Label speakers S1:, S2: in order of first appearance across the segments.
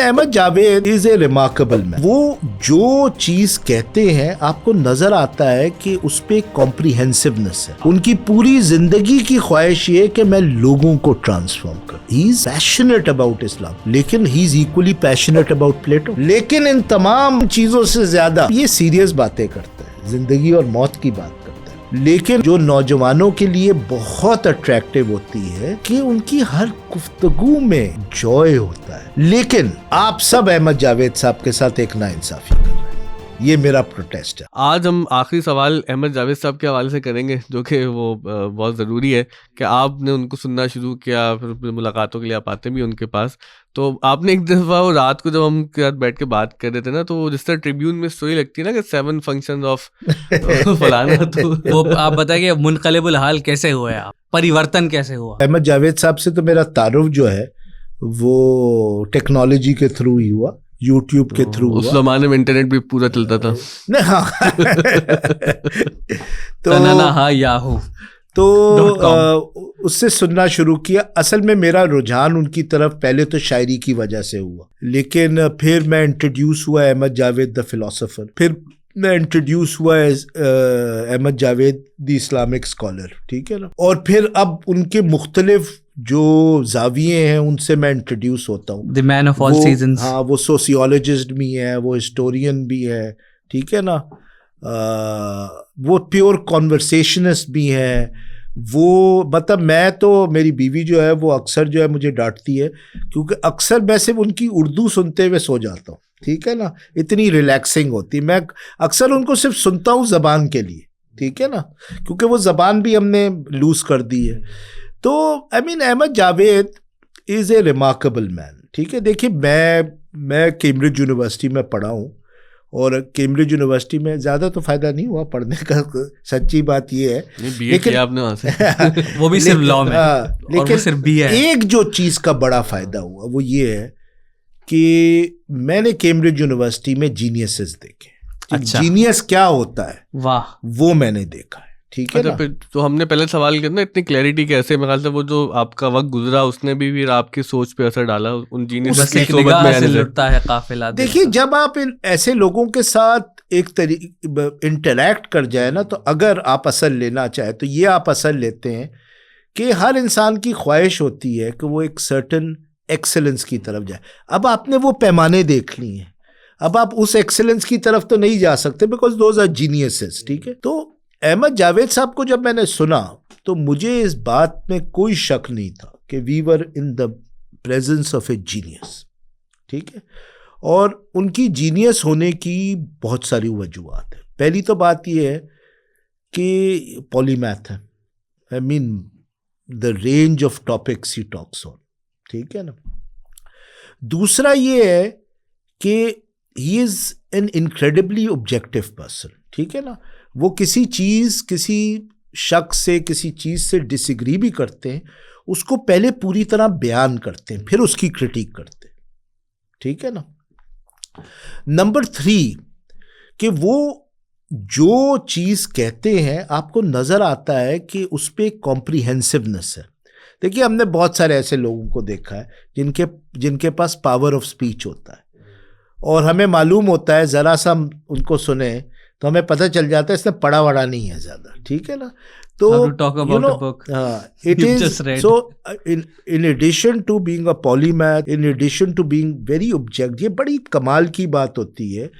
S1: Ahmad Javed is a remarkable man. वो जो चीज कहते हैं आपको नजर आता है कि उस पे कॉम्प्रिहेंसिवनेस है। उनकी पूरी जिंदगी की ख्वाहिश ये कि मैं लोगों को ट्रांसफॉर्म करूं। He is passionate about Islam, लेकिन he is equally passionate about Plato. लेकिन इन तमाम चीजों से ज्यादा ये सीरियस बातें करता है, जिंदगी और मौत की बात करता है। लेकिन जो नौजवानों के लिए बहुत अट्रैक्टिव होती है कि उनकी हर गुफ्तगू में जॉय होता है। लेकिन आप सब अहमद जावेद साहब के साथ एक नाइंसाफी कर रहे हैं, ये मेरा प्रोटेस्ट है।
S2: आज हम आखिरी सवाल अहमद जावेद साहब के हवाले से करेंगे, जो कि वो बहुत ज़रूरी है कि आपने उनको सुनना शुरू किया, फिर मुलाकातों के लिए आप आते भी उनके पास। तो आपने एक दफ़ा वो रात को जब हम के साथ बैठ के बात कर रहे थे ना, तो जिस तरह ट्रिब्यून में स्टोरी लगती है ना कि 7 फंक्शंस ऑफ फलाना, तो
S3: वो आप बताइए मुनक़लिबुल हाल कैसे हुआ, आप परिवर्तन कैसे हुआ?
S1: अहमद जावेद साहब से तो मेरा तारुफ जो है वो टेक्नोलॉजी के थ्रू ही हुआ, यूट्यूब के थ्रू।
S2: उस जमाने में इंटरनेट भी पूरा चलता था।
S1: नहीं, हाँ तो उससे सुनना शुरू किया। असल में मेरा रुझान उनकी तरफ पहले तो शायरी की वजह से हुआ, लेकिन फिर मैं इंट्रोड्यूस हुआ अहमद जावेद द फिलोसोफर, फिर मैं इंट्रोड्यूस हुआ Ahmad Javed the Islamic scholar, ठीक है ना। और फिर अब उनके मुख्तलिफ जो जाविये हैं उनसे मैं इंट्रोड्यूस होता हूँ।
S3: The man of all seasons.
S1: हाँ, वो सोशियोलॉजिस्ट भी है, वो हिस्टोरियन भी है, ठीक है ना। वो प्योर कॉन्वर्सेशनिस्ट भी हैं। वो मतलब मैं तो, मेरी बीवी जो है वो अक्सर जो है मुझे डांटती है, क्योंकि अक्सर मैं सिर्फ उनकी उर्दू सुनते हुए सो जाता हूँ, ठीक है ना। इतनी रिलैक्सिंग होती, मैं अक्सर उनको सिर्फ सुनता हूँ ज़बान के लिए, ठीक है ना, क्योंकि वो ज़बान भी हमने लूज़ कर दी है। तो I mean Ahmad Javed is a remarkable man, ठीक है। देखिए मैं कैम्ब्रिज यूनिवर्सिटी में पढ़ा हूँ, और कैम्ब्रिज यूनिवर्सिटी में ज़्यादा तो फ़ायदा नहीं हुआ पढ़ने का, सच्ची बात ये है। लेकिन आपने वहाँ से
S3: वो भी सिर्फ लॉ में,
S1: लेकिन
S3: सिर्फ BA है।
S1: एक जो चीज़ का बड़ा फ़ायदा हुआ वो ये है कि मैंने कैम्ब्रिज यूनिवर्सिटी में जीनियसेस देखे।
S3: अच्छा।
S1: जीनियस क्या होता है,
S3: वाह,
S1: वो मैंने देखा है, ठीक है ना।
S2: फिर तो हमने पहले सवाल किया ना, इतनी क्लैरिटी कैसे? मेरे ख्याल से वो जो आपका वक्त गुजरा उसने भी फिर आपकी सोच पे असर डाला, उन जीनियस की सोबत में लुटता
S3: है काफिला।
S1: देखिए, जब आप इन ऐसे लोगों के साथ एक इंटरैक्ट कर जाए ना, तो अगर आप असर लेना चाहे तो ये आप असर लेते हैं कि हर इंसान की ख्वाहिश होती है कि वो एक सर्टन एक्सेलेंस की तरफ जाए। अब आपने वो पैमाने देख लिए हैं, अब आप उस एक्सेलेंस की तरफ तो नहीं जा सकते, बिकॉज दोज आर जीनियसेस, ठीक है। तो अहमद जावेद साहब को जब मैंने सुना तो मुझे इस बात में कोई शक नहीं था कि we were in the presence of a genius, ठीक है। और उनकी जीनियस होने की बहुत सारी वजूहत है। पहली तो बात यह है कि पॉलीमैथ है, I mean the range of topics he talks on, ठीक है ना। दूसरा ये है कि he is an incredibly objective person, ठीक है ना। वो किसी चीज़, किसी शख्स से, किसी चीज़ से डिसएग्री भी करते हैं, उसको पहले पूरी तरह बयान करते हैं, फिर उसकी क्रिटिक करते हैं, ठीक है ना। नंबर 3 कि वो जो चीज़ कहते हैं आपको नज़र आता है कि उस पर कॉम्प्रिहेंसिवनेस है। देखिए, हमने बहुत सारे ऐसे लोगों को देखा है जिनके पास पावर ऑफ स्पीच होता है, और हमें मालूम होता है, ज़रा सा हम उनको सुने तो हमें पता चल जाता है इसने पढ़ा वढ़ा नहीं है ज़्यादा, ठीक है ना। तो it is so in addition to being a polymath, in addition to being very object, ये बड़ी कमाल की बात होती है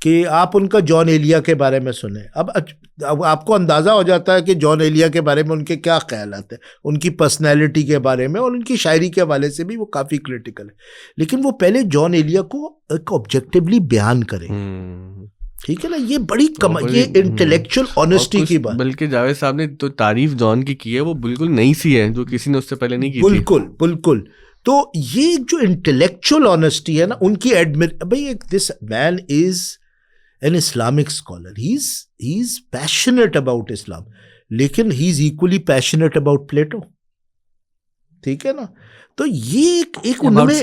S1: कि आप उनका जॉन एलिया के बारे में सुने। अब आपको अंदाज़ा हो जाता है कि जॉन एलिया के बारे में उनके क्या ख्यालात हैं, उनकी पर्सनैलिटी के बारे में, और उनकी शायरी के हवाले से भी वो काफ़ी क्रिटिकल है। लेकिन वो पहले जॉन एलिया को एक ऑब्जेक्टिवली बयान करें, ठीक है ना। ये बड़ी ये इंटेलेक्चुअल ऑनेस्टी की बात।
S2: बल्कि जावेद साहब ने तो तारीफ जॉन की है, वो बिल्कुल नई सी है, जो किसी ने उससे पहले नहीं की।
S1: बिल्कुल। तो ये जो इंटेलेक्चुअल ऑनेस्टी है ना उनकी, भाई this man is an Islamic scholar, he is passionate about Islam, लेकिन he is equally passionate about Plato, ठीक है ना। तो ये एक उन्होंने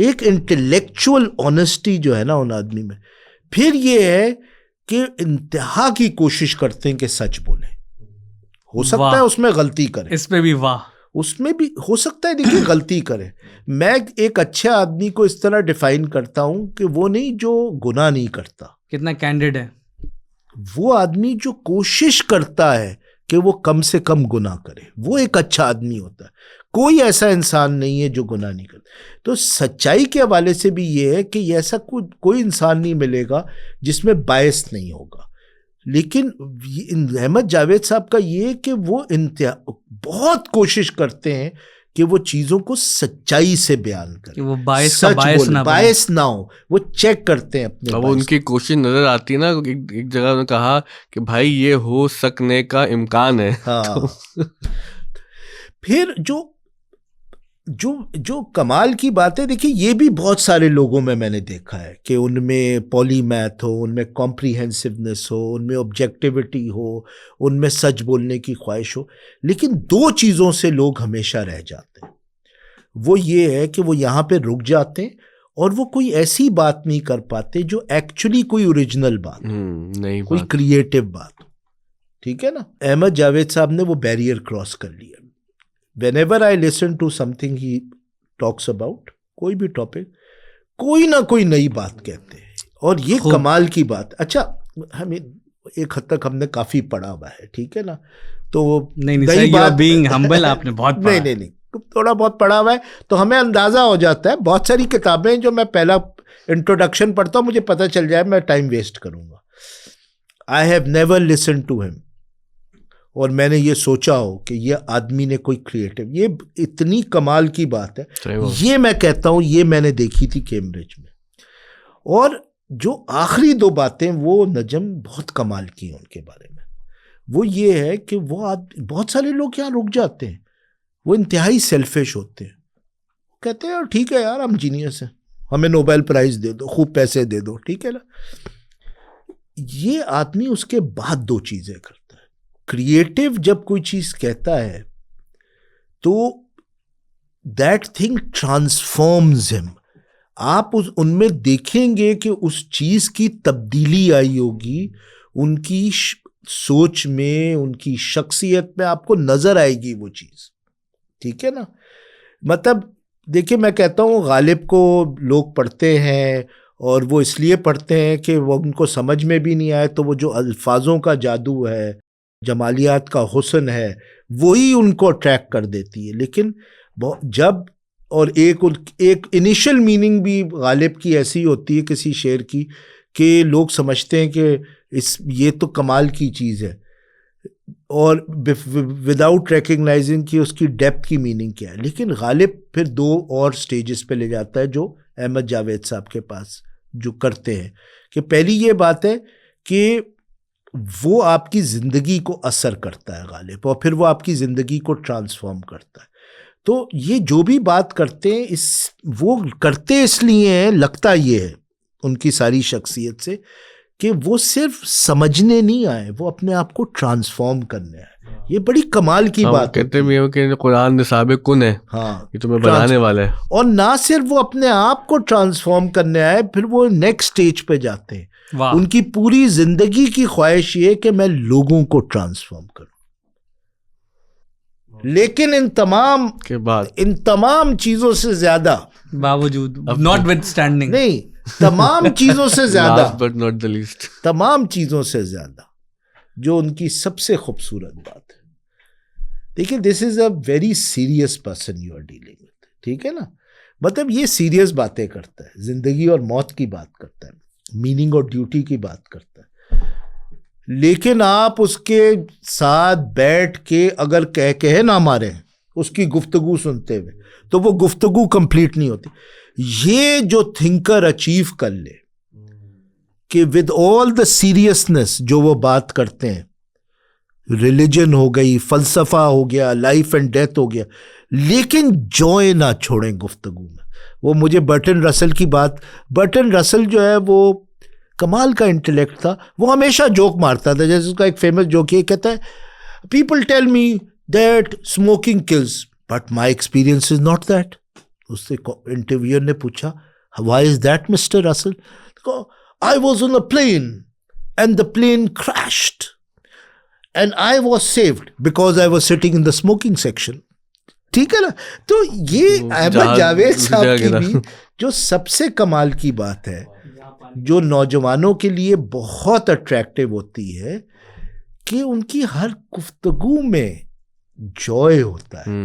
S1: एक इंटेलेक्चुअल ऑनेस्टी जो है ना उन आदमी में। फिर ये है कि इंतहा की कोशिश करते हैं कि सच बोले, हो सकता है उसमें गलती करें,
S3: इस पे भी वाह,
S1: उसमें भी हो सकता है देखिए गलती करे। मैं एक अच्छे आदमी को इस तरह डिफाइन करता हूं कि वो नहीं जो गुनाह नहीं करता,
S3: कितना कैंडिड है
S1: वो आदमी जो कोशिश करता है कि वो कम से कम गुनाह करे, वो एक अच्छा आदमी होता है। कोई ऐसा इंसान नहीं है जो गुनाह नहीं करता। तो सच्चाई के हवाले से भी ये है कि ऐसा कोई इंसान नहीं मिलेगा जिसमें बायस नहीं होगा। लेकिन अहमद जावेद साहब का ये कि वो बहुत कोशिश करते हैं कि वो चीज़ों को सच्चाई से बयान करें,
S3: कि वो बायस
S1: ना हो, वो चेक करते हैं अपने।
S2: अब उनकी कोशिश नजर आती है ना, एक जगह उन्होंने कहा कि भाई ये हो सकने का इम्कान है।
S1: हाँ। फिर जो कमाल की बात है, देखिए ये भी बहुत सारे लोगों में मैंने देखा है कि उनमें पॉलीमैथ हो, उनमें कॉम्प्रिहेंसिवनेस हो, उनमें ऑब्जेक्टिविटी हो, उनमें सच बोलने की ख्वाहिश हो, लेकिन दो चीज़ों से लोग हमेशा रह जाते हैं। वो ये है कि वो यहाँ पे रुक जाते हैं और वो कोई ऐसी बात नहीं कर पाते जो एक्चुअली कोई ओरिजिनल बात
S2: नहीं,
S1: कोई क्रिएटिव बात हो। ठीक है ना, अहमद जावेद साहब ने वो बैरियर क्रॉस कर लिया। Whenever I listen to something he talks about, कोई भी टॉपिक, कोई ना कोई नई बात कहते हैं और ये कमाल की बात। अच्छा, हमें एक हद तक हमने काफी पढ़ा हुआ है, ठीक है ना, तो
S3: नई बात बीइंग हम्बल आपने बहुत पढ़ा।
S1: नहीं थोड़ा बहुत पढ़ा हुआ है तो हमें अंदाजा हो जाता है। बहुत सारी किताबें जो मैं पहला इंट्रोडक्शन पढ़ता हूँ मुझे पता चल जाए मैं टाइम वेस्ट करूंगा। I have never listen to him, और मैंने ये सोचा हो कि ये आदमी ने कोई क्रिएटिव, ये इतनी कमाल की बात है। ये मैं कहता हूँ ये मैंने देखी थी कैम्ब्रिज में। और जो आखिरी दो बातें वो नजम बहुत कमाल की हैं उनके बारे में, वो ये है कि वो बहुत सारे लोग यहाँ रुक जाते हैं, वो इंतहाई सेल्फिश होते हैं, कहते हैं यार ठीक है यार हम जीनियस हैं, हमें नोबेल प्राइज दे दो, खूब पैसे दे दो, ठीक है ना। ये आदमी उसके बाद दो चीजें करता है। क्रिएटिव जब कोई चीज कहता है तो दैट थिंग ट्रांसफॉर्म्स हिम। आप उनमें देखेंगे कि उस चीज की तब्दीली आई होगी, उनकी सोच में, उनकी शख्सियत में आपको नजर आएगी वो चीज, ठीक है ना। मतलब देखिए मैं कहता हूँ गालिब को लोग पढ़ते हैं और वो इसलिए पढ़ते हैं कि वो उनको समझ में भी नहीं आए, तो वो जो अल्फाजों का जादू है, जमालियात का हुस्न है, वही उनको अट्रैक्ट कर देती है। लेकिन जब और एक इनिशियल मीनिंग भी गालिब की ऐसी होती है किसी शेर की कि लोग समझते हैं कि ये तो कमाल की चीज़ है, और विदाउट रिकग्नाइजिंग कि उसकी डेप्थ की मीनिंग क्या है। लेकिन गालिब फिर दो और स्टेजेस पे ले जाता है जो अहमद जावेद साहब के पास जो करते हैं, कि पहली ये बात है कि वो आपकी ज़िंदगी को असर करता है गालिब, और फिर वो आपकी ज़िंदगी को ट्रांसफॉर्म करता है। तो ये जो भी बात करते हैं वो करते इसलिए हैं, लगता ये है उनकी सारी शख्सियत से कि वो सिर्फ समझने नहीं आए, वो अपने आप को ट्रांसफॉर्म करने आए। ये बड़ी कमाल की बात
S2: कहते हैं कि कुरान निसाब कुन है,
S1: हाँ,
S2: ये तुम्हें बनाने वाला है।
S1: और ना सिर्फ वो अपने आप को ट्रांसफॉर्म करने आए, फिर वो नेक्स्ट स्टेज पे जाते हैं। उनकी पूरी जिंदगी की ख्वाहिश ये कि मैं लोगों को ट्रांसफॉर्म करूं। लेकिन इन तमाम चीजों से ज्यादा,
S3: बावजूद, नॉटविथस्टैंडिंग,
S1: नहीं, तमाम चीजों से ज्यादा,
S2: बट नॉट द लीस्ट,
S1: तमाम चीजों से ज्यादा जो उनकी सबसे खूबसूरत बात है, देखिए this is a very serious person you are dealing with, ठीक है ना। मतलब ये सीरियस बातें करता है, जिंदगी और मौत की बात करता है, मीनिंग और ड्यूटी की बात करता है। लेकिन आप उसके साथ बैठ के अगर कहे ना मारे उसकी गुफ्तगू सुनते हुए, तो वो गुफ्तगू कंप्लीट नहीं होती। ये जो थिंकर अचीव कर ले कि विद ऑल द सीरियसनेस जो वो बात करते हैं, रिलीजन हो गई, फलसफा हो गया, लाइफ एंड डेथ हो गया, लेकिन जॉय ना छोड़ें गुफ्तगू में। वो मुझे बर्टन रसल की बात, बर्टन रसल जो है वो कमाल का इंटेलेक्ट था, वो हमेशा जोक मारता था। जैसे उसका एक फेमस जोक ये कहता है, people tell me that smoking kills but my experience is not that. उससे इंटरव्यूअर ने पूछा, why is that mister Russell? I was on a plane and the plane crashed and I was saved because I was sitting in the smoking section. ठीक है ना। तो ये
S2: वो
S1: अहमद
S2: जहाज
S1: जावेद
S2: उसी
S1: साहब
S2: जगह
S1: की
S2: गिरा।
S1: भी जो सबसे कमाल की बात है, जो नौजवानों के लिए बहुत अट्रैक्टिव होती है, कि उनकी हर गुफ्तगू में जॉय होता है।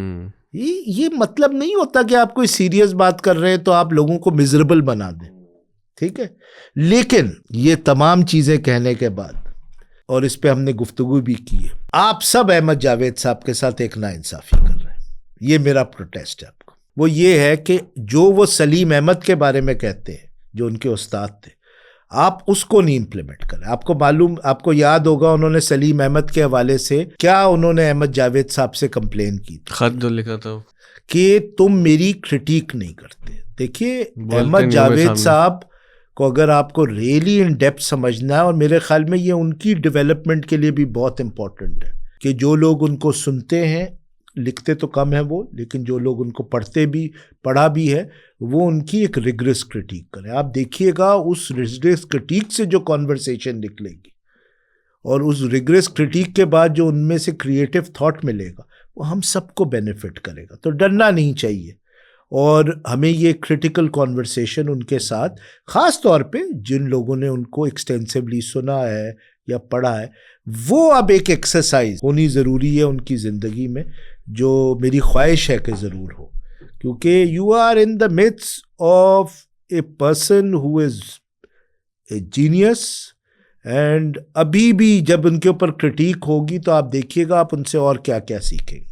S1: ये मतलब नहीं होता कि आप कोई सीरियस बात कर रहे हैं तो आप लोगों को मिजरेबल बना दें, ठीक है। लेकिन ये तमाम चीजें कहने के बाद, और इस पे हमने गुफ्तगू भी की है, आप सब अहमद जावेद साहब के साथ एक नाइंसाफी कर रहे हैं। ये मेरा प्रोटेस्ट है आपको। वो ये है कि जो वो सलीम अहमद के बारे में कहते हैं, जो उनके उस्ताद थे, आप उसको नहीं इम्प्लीमेंट करें। आपको याद होगा उन्होंने सलीम अहमद के हवाले से क्या उन्होंने अहमद जावेद साहब से कंप्लेन की थी,
S2: खत जो लिखा था
S1: कि तुम मेरी क्रिटिक नहीं करते। देखिए
S2: बोलते
S1: अहमद
S2: नहीं हो
S1: जावेद
S2: सामने।
S1: साहब को अगर आपको रियली इन डेप्थ समझना है, और मेरे ख्याल में ये उनकी डेवलपमेंट के लिए भी बहुत इंपॉर्टेंट है, कि जो लोग उनको सुनते हैं, लिखते तो कम है वो, लेकिन जो लोग उनको पढ़ा भी है, वो उनकी एक रिगरस क्रिटिक करें। आप देखिएगा उस रिगरस क्रिटिक से जो कॉन्वर्सेशन निकलेगी, और उस रिगरस क्रिटिक के बाद जो उनमें से क्रिएटिव थॉट मिलेगा, वो हम सबको बेनिफिट करेगा। तो डरना नहीं चाहिए, और हमें ये क्रिटिकल कॉन्वर्सेशन उनके साथ, ख़ास तौर पे जिन लोगों ने उनको एक्सटेंसिवली सुना है या पढ़ा है, वो अब एक एक्सरसाइज होनी ज़रूरी है उनकी ज़िंदगी में, जो मेरी ख्वाहिश है कि ज़रूर हो, क्योंकि you are in the midst of a person who is a genius, and अभी भी जब उनके ऊपर क्रिटिक होगी तो आप देखिएगा आप उनसे और क्या क्या सीखेंगे।